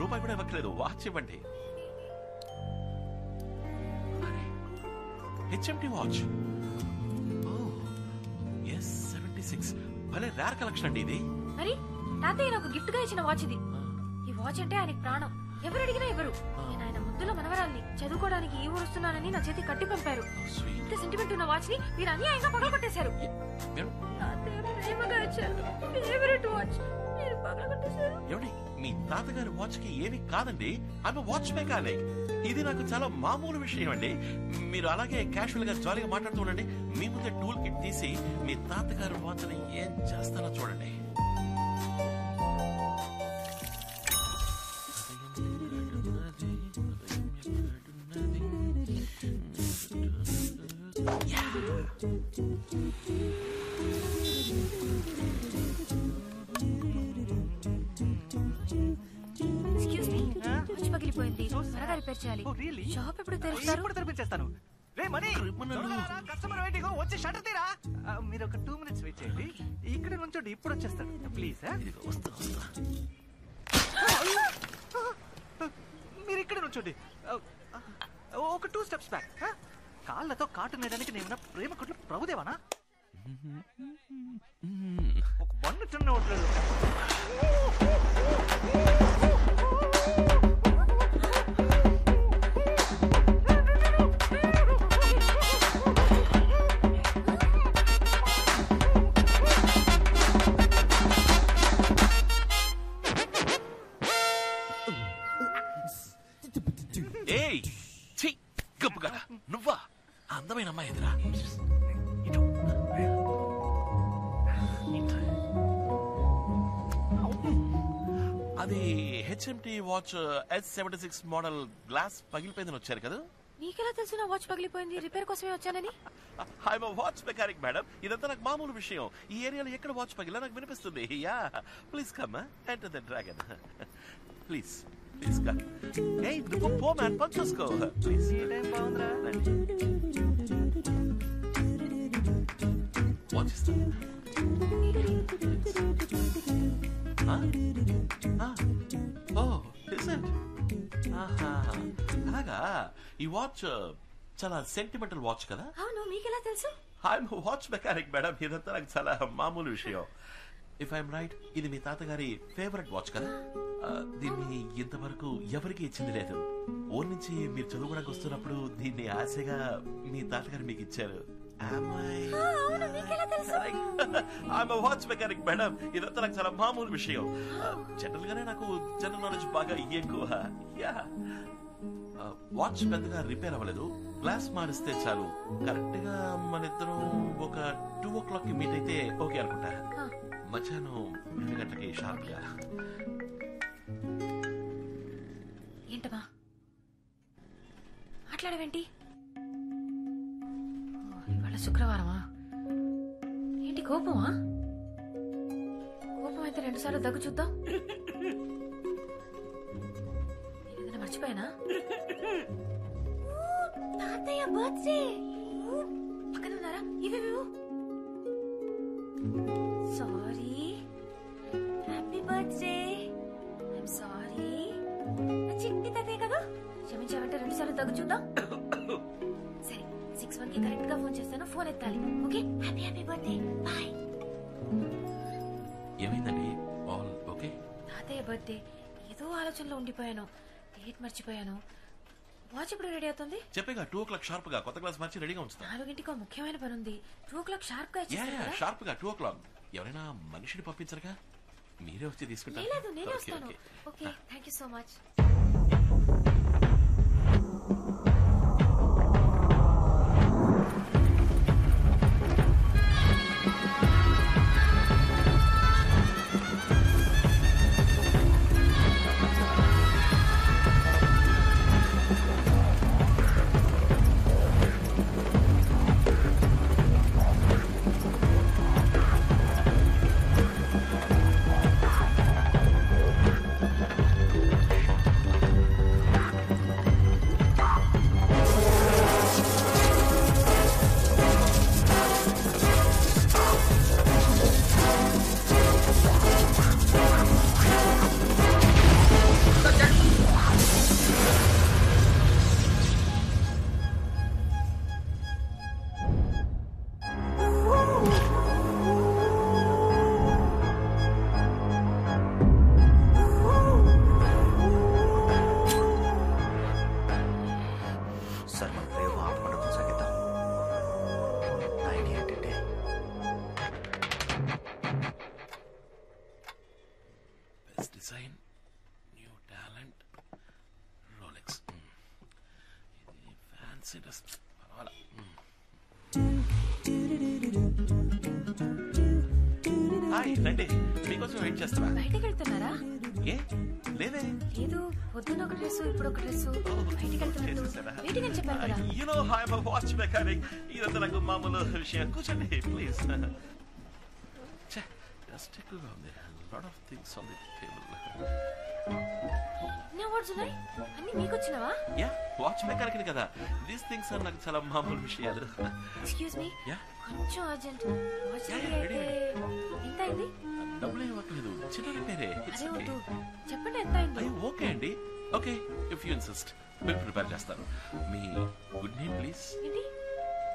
రూపాయి కూడా ఇవ్వట్లేదు, వాచ్ ఇవ్వండి. హెచ్ఎంటి వాచ్, S76, భలే రేర్ కలెక్షన్ అండి ఇది. మరి తాతయ్య నాకు గిఫ్ట్ గా ఇచ్చిన వాచ్ ఇది. ఈ వాచ్ అంటే ఆయనకి ప్రాణం, ఎవరు అడిగినా ఎవరు. నేను ఆయన ముద్దుల మనవరాల్ని, చదువుకోవడానికి ఈ ఊరు వస్తున్నానని నా చేతి కట్టి పంపారు. ఇంత సెంటిమెంట్ ఉన్న వాచ్ ని మీరు అన్యాయంగా పగలగొట్టేశారు. మీ తాతగారి వాచ్ కి ఏమి కాదండి, ఆమె వాచ్ మెకానిక్. ఇది నాకు చాలా మామూలు విషయం అండి. మీరు అలాగే క్యాషువల్ గా జాలీగా మాట్లాడుతూ ఉండండి. మీ ముందే టూల్ కిట్ తీసి మీ తాతగారి వాచ్ ని ఏం చేస్తానో చూడండి. ఎక్స్క్యూజ్ మీ, వాచ్ పగిలిపోయింది, త్వరగా రిపేర్ చేయాలి. షాప్ ఎప్పుడు తెరుస్తారు? ఇప్పుడు తెరిపించేస్తాను. కస్టమర్ వెయిటింగ్, వచ్చి షట్టర్ తీరా. మీరు ఒక 2 minutes వెయిట్ చేయండి, ఇక్కడ నుంచోండి, ఇప్పుడు వచ్చేస్తాను ప్లీజ్. మీరు ఇక్కడ నుంచోండి, ఒక 2 steps బ్యాక్. కాళ్ళతో కాటు నేయడానికి నేను ప్రేమ కొట్ల ప్రభుదేవానా? ఒక బండి చిన్న ఓట్లేదు. ఏయ్ ఛీ, గప్పుగా నువ్వా? అందమైన అమ్మాయి ఎదురా. అది HMT watch S76 model, glass పగిలిపోయిందని వచ్చారు కదా. నీకెలా తెలుసు నా వాచ్ పగిలిపోయింది? రిపేర్ కోసమే వచ్చానని. ఐఎమ్ వాచ్ మెకానిక్ మేడం, ఇదంతా నాకు మామూలు విషయం. ఈ ఏరియాలో ఎక్కడ వాచ్ పగిలా నాకు వినిపిస్తుంది. Yeah please come enter the dragon please. Please come. ఏయ్ నువ్వు పో మ్యాన్, పని చూసుకో ప్లీజ్. వాచ్ ఇస్తాను. అలాగా, ఈ వాచ్ చాలా సెంటిమెంటల్ వాచ్ కదా. అవును, మీకెలా తెలుసు? ఐఎమ్ వాచ్ మెకానిక్ మేడం, ఇదంతా నాకు చాలా మామూలు విషయం. ఇఫ్ ఐఎమ్ రైట్, ఇది మీ తాతగారి ఫేవరెట్ వాచ్ కదా. దీన్ని ఇంతవరకు ఎవరికి ఇచ్చింది లేదు. ఊరి నుంచి మీరు చదువుకోవడానికి వస్తున్నప్పుడు దీన్ని ఆశగా మీ తాతగారు మీకు ఇచ్చారు. వాచ్ మెకానిక్ మేడం, ఇదంతా నాకు చాలా మామూలు విషయం. జనరల్ గానే నాకు జనరల్ నాలెడ్జ్ బాగా ఎక్కువ. వాచ్ పెద్దగా రిపేర్ అవ్వలేదు, గ్లాస్ మారిస్తే చాలు. కరెక్ట్ గా మన ఇద్దరం ఒక 2 o'clock కి మీట్ అయితే ఓకే అనుకుంటా. మధ్యాహ్నం 2 గంటలకి షార్ప్ గా. ఏంటమ్మా మాట్లాడవేంటి? ఇవాళ శుక్రవారమా? ఏంటి కోపమా? కోపం అయితే 2 సార్లు దగ్గు చూద్దాం. ఏదైనా మర్చిపోయానా? తాతయ్య బర్త్డే పక్కన ఉన్నారా? ఇవేవేవో. Sorry, happy birthday. I'm sorry. చిట్టి తాతయ్య కదా, క్షమించామంటే 2 సార్లు దగ్గు చూద్దాం. సరే, 6:1 కి కరెక్ట్ గా ఫోన్ చేస్తాను, ఫోన్ ఎత్తాలి. Okay, happy happy birthday, bye. ఏమైందండి? All okay? తాతయ్య బర్త్డే, ఏదో ఆలోచనలో ఉండిపోయాను, డేట్ మర్చిపోయాను. వాచ్ ఎప్పుడు రెడీ అవుతుంది? చెప్పేగా 2 o'clock షార్ప్ గా కొత్త గ్లాస్ మార్చి రెడీగా ఉంచుతా. 4 ముఖ్యమైన పని ఉంది. 2 o'clock షార్ప్ గా షార్ప్ గా 2 o'clock. ఎవరైనా మనిషిని పంపించరుగా, మీరే వచ్చి తీసుకుంటారు. లేదు, నేనే వస్తాను. Okay, thank you so much. Mercedes. పర్వాలా. హాయ్ రండి, మీకోసం వెయిట్ చేస్తున్నా. బయటకు వెళ్తున్నారా? ఏ లేదే. లేదు, పొద్దున ఒక డ్రెస్, ఇప్పుడు ఒక డ్రెస్. బయటకు వెళ్తున్నట్టు వెయిటింగ్ అని చెప్పారు కదా. You know, I'm a watch mechanic. ఇదంతా నాకు మామూలు విషయం. కూర్చోండి ప్లీజ్. జస్ట్ ఎక్కువగా ఉంది. Lot of things on the table. నా వాట్స్ ఉన్నాయి అన్ని మీకు వచ్చినవా? యా, వాచ్ మెకానిక్ కదా. దీస్ థింగ్స్ ఆర్ నాకు చాలా మామూలు విషయాలు. ఎక్స్క్యూజ్ మీ, యా, కొంచెం అర్జెంట్. వాచ్ అయితే ఎంత అయింది? డబ్బులు ఏం అవ్వట్లేదు, చిన్న రిపేరే. అదే వద్దు, చెప్పండి ఎంత అయింది. ఓకే అండి, okay if you insist bill prepare చేస్తాను. మీ గుడ్ నేమ్ ప్లీజ్. ఏంటి?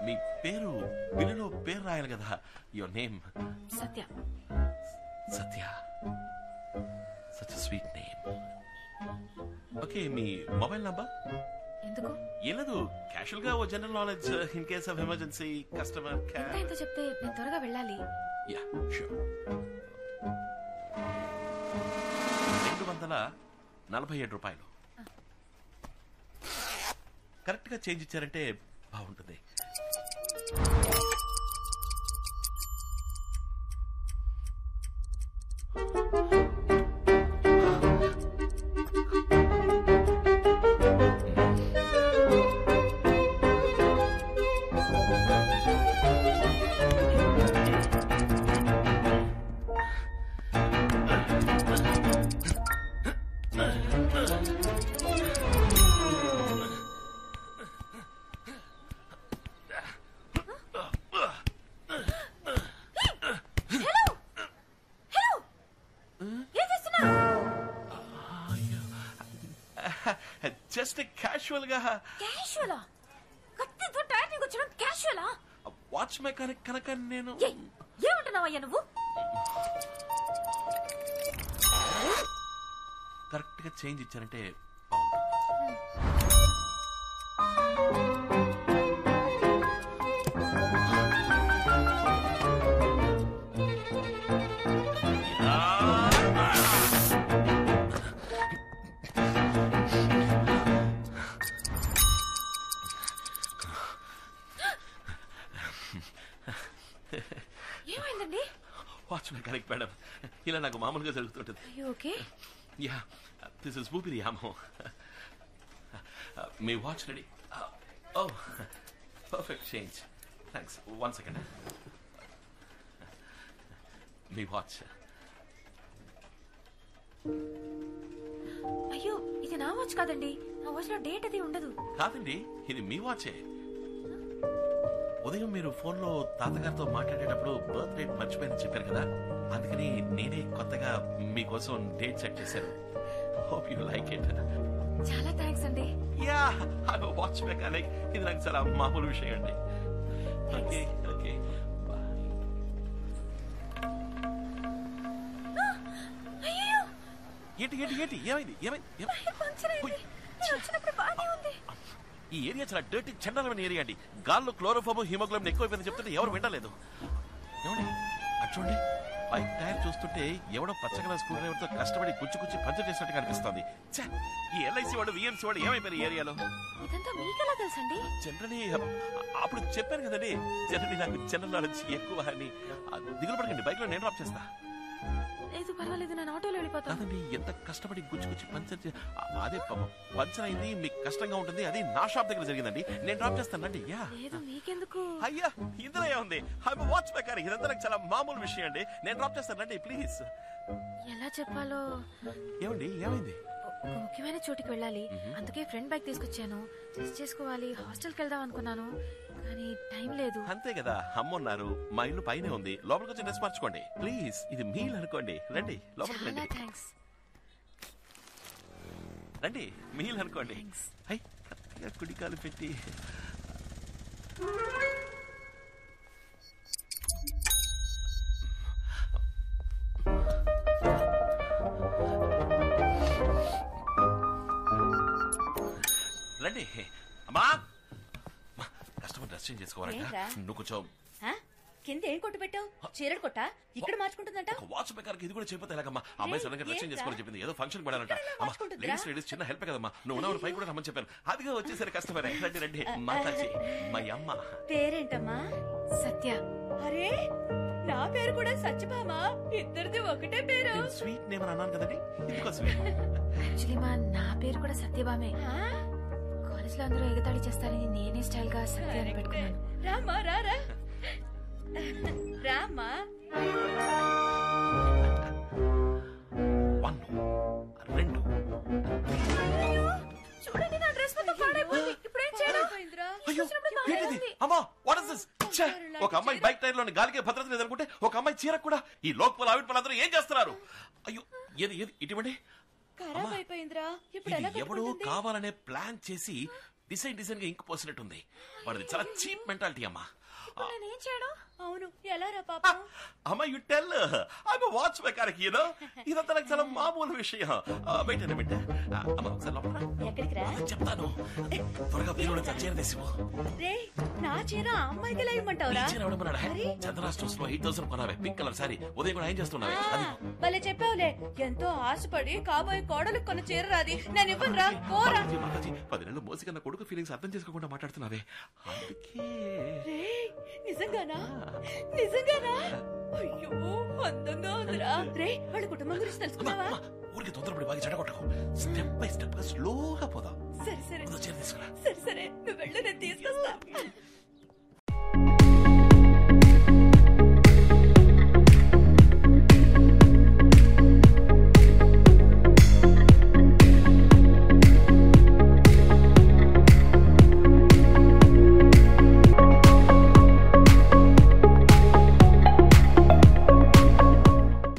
మీ పేరు బిల్లులో పేరు రాయాలి కదా. Your name? Satya. Satya, such sweet name. Okay, మీ మొబైల్ నంబర్? ఎందుకు? ఏం లేదు, క్యాషువల్ గా ఓ general knowledge in case of emergency customer ఎంత ఎంత చెప్తే నేను త్వరగా వెళ్ళాలి. Yeah sure. 247 రూపాయలు. కరెక్ట్ గా చేంజ్ ఇచ్చారంటే బాగుంటుంది. జస్ట్ క్యాషువల్ గా. క్యాషువలా? కత్తితో టైర్నింగ్ వచ్చడం క్యాషువలా? వాచ్ మెకానిక్ కనుక నేను. ఏమంటున్నావయ్యా నువ్వు? కరెక్ట్ గా చేంజ్ ఇచ్చారంటే బాగుంటుంది. ఏమైందండి? వాచ్ మెకానిక్ మేడం, ఇలా నాకు మామూలుగా జరుగుతుంటది. ఓకే. యా, దిస్ ఇస్ ఊపిరి యామో. మీ వాచ్ రెడీ? ఓ పర్ఫెక్ట్ చేంజ్, థ్యాంక్స్. 1 సెకండ్. మీ వాచ్. అయ్యో, ఇది నా వాచ్ కాదండి. నా వాచ్ లో డేట్ అది ఉండదు. కాదండి, ఇది మీ వాచే. ఉదయం మీరు ఫోన్ లో తాతగారితో మాట్లాడేటప్పుడు బర్త్ డేట్ మర్చిపోయిందని చెప్పారు కదా, అందుకని నేనే కొత్తగా మీకోసం డేట్ సెట్ చేశాను. Hope you like it. చాలా థ్యాంక్స్ అండి. Yeah, I watch mechanic. ఇది నాకు చాలా మామూలు విషయం అండి. Okay okay bye. అయ్యో, ఏంటి ఏంటి ఏంటి ఏమైంది ఏమైంది? పంచర్ అయింది. నేను వచ్చినప్పుడు బాగానే ఉంది. ఈ ఏరియా చాలా డర్టీ చండాలమైన ఏరియా అండి. గాల్లో క్లోరోఫామ్ హిమోగ్లోబిన్ ఎక్కువైపోయిందని చెప్తుంటే ఎవరు వినలేదు. ఏమండి అటు చూడండి, బైక్ టైర్ చూస్తుంటే ఎవడో పచ్చగల స్క్రూ డ్రైవర్ తో కష్టపడి గుచ్చి పంచర్ చేసినట్టు కనిపిస్తుంది. ఈ ఎల్ఐసి వాడు విఎంసీ వాడు ఏమైపోయారు ఈ ఏరియాలో? ఇదంతా మీకెలా తెలుసండి? జనరలీ అప్పుడు చెప్పాను కదండి, జనరలీ నాకు జనరల్ నాలెడ్జ్ ఎక్కువ అని. దిగులు పడకండి, బైక్ లో నేను డ్రాప్ చేస్తా. లేదు పర్వాలేదు, నేను ఆటోలో వెళ్ళిపోతాను. కాదండి, ఎంత కష్టపడి గుచ్చి పంచర్ అదే పంచర్ అయింది, మీకు కష్టంగా ఉంటుంది. అది నా షాప్ దగ్గర జరిగిందండి, నేను డ్రాప్ చేస్తానండి. యా లేదు, మీకెందుకు? అయ్యా, ఇందులో ఏముంది? వాచ్ మెకానిక్, ఇదంతా నాకు చాలా మామూలు విషయం అండి. నేను డ్రాప్ చేస్తానండి ప్లీజ్. ఎలా చెప్పాలో. ఏమండి ఏమైంది? ఒక ముఖ్యమైన చోటుకి వెళ్ళాలి, అందుకే ఫ్రెండ్ బైక్ తీసుకొచ్చాను. టెస్ట్ చేసుకోవాలి. హాస్టల్కి వెళ్దాం అనుకున్నాను, కానీ టైం లేదు. అంతే కదా, అమ్మున్నారు. మా ఇల్లు పైనే ఉంది, లోపలికి వచ్చి డ్రెస్ మార్చుకోండి ప్లీజ్. ఇది మీ ఇల్లు అనుకోండి, రండి లోపలికి రండి. థ్యాంక్స్. రండి, మీ ఇల్లు అనుకోండి. హై, కుడికాలు పెట్టి. రండి. అమ్మా, కస్టమర్ డ్రెస్ చేంజ్ చేసుకోవాలంట. నువ్వు కొంచెం కింద ఏం కొట్టు పెట్టావు? చీరడు కొట్ట ఇక్కడ మార్చుకుంటుందంట. ఒక వాచ్ మేకర్కి ఇది కూడా చెప్పితే ఎలాగమ్మా? అమ్మాయి సడన్గా డ్రెస్ చేంజ్ చేసుకోవాలని చెప్పింది. ఏదో ఫంక్షన్ పడాలంట. లేడీస్ చిన్న హెల్ప్ కదమ్మా. నువ్వు పై కూడా రమ్మని చెప్పాను. అదిగా వచ్చేసరి కష్టమరే. రండి రండి మాతాజీ మా అమ్మ. పేరేంటమ్మా? సత్య. అరే నా పేరు కూడా సత్యభామ. ఇద్దరిది ఒకటే పేరు. స్వీట్ నేమ్ అన్నాను కదండి. ఎందుకో స్వీట్. యాక్చువల్లీ నా పేరు కూడా సత్యభామే. కాలేజ్ లో అందరూ ఎగతాళి చేస్తారని నేనే స్టైల్ గా సత్య అని పెట్టుకున్నాను. రామా రారా రామా. 1 2 చూడండి నా డ్రెస్ మొత్తం పాడైపోయింది. ఇప్పుడు ఏం చేయాలి? అయ్యో ఏంటిది అమ్మా? What is this? ఒక అమ్మాయి బైక్ టైర్ లోని గాలికే భద్రత లేదనుకుంటే ఒక అమ్మాయి చీర కూడా ఈ లోపల ఆవిడ పిల్లలందరూ ఏం చేస్తున్నారు? అయ్యో ఏది ఏది ఇటువంటి ఖరాబ్ అయిపోయిందిరా. ఇప్పుడు ఎలా ఎవడో కావాలనే ప్లాన్ చేసి డిజైన్ గా ఇంకు పోసినట్టుంది. వాడిది చాలా చీప్ మెంటాలిటీ అమ్మా. నేనేం చేయడం? అవును ఎలా రా పాపం? అమ్మా you tell I'm watch mechanic you know. ఇదంతా నాకు చాలా మామూలు విషయం. వెయిట్ అన్న బిడ్డ. అమ్మా ఒకసారి లోపల ఎక్కడికి రా చెప్తాను. త్వరగా బీరులో చీర తీసిపో. రే నా చీర ఆ అమ్మాయికి లేయమంటావురా? చీర అవడమన్నాడా? చంద్రా స్టోర్స్ లో 8000 కొనావే పింక్ కలర్ సారీ. ఉదయం కూడా ఏం చేస్తున్నావే? అది భలే చెప్పావులే. ఎంతో ఆశపడి కాబోయే కోడలకు కొన్న చీర రాది. నేను ఇవ్వను రా. పోరా. 10 నెలలు మోసి కన్నా కొడుకు ఫీలింగ్స్ అర్థం చేసుకోకుండా మాట్లాడుతున్నావే. అందుకే నిజంగానా? నిజంగానా? అయ్యో అందంగా ఉందిరా. రే వాళ్ళ కుటుంబం గురించి తెలుసుకున్నావా? ఊరికి తొందరపడి బాగా చెడగొట్టకు. స్టెప్ బై స్టెప్ గా స్లోగా పోదాం. సరే సరే చీర తీసుకురా. సరే సరే నువ్వు వెళ్ళు నేను తీసుకొస్తా.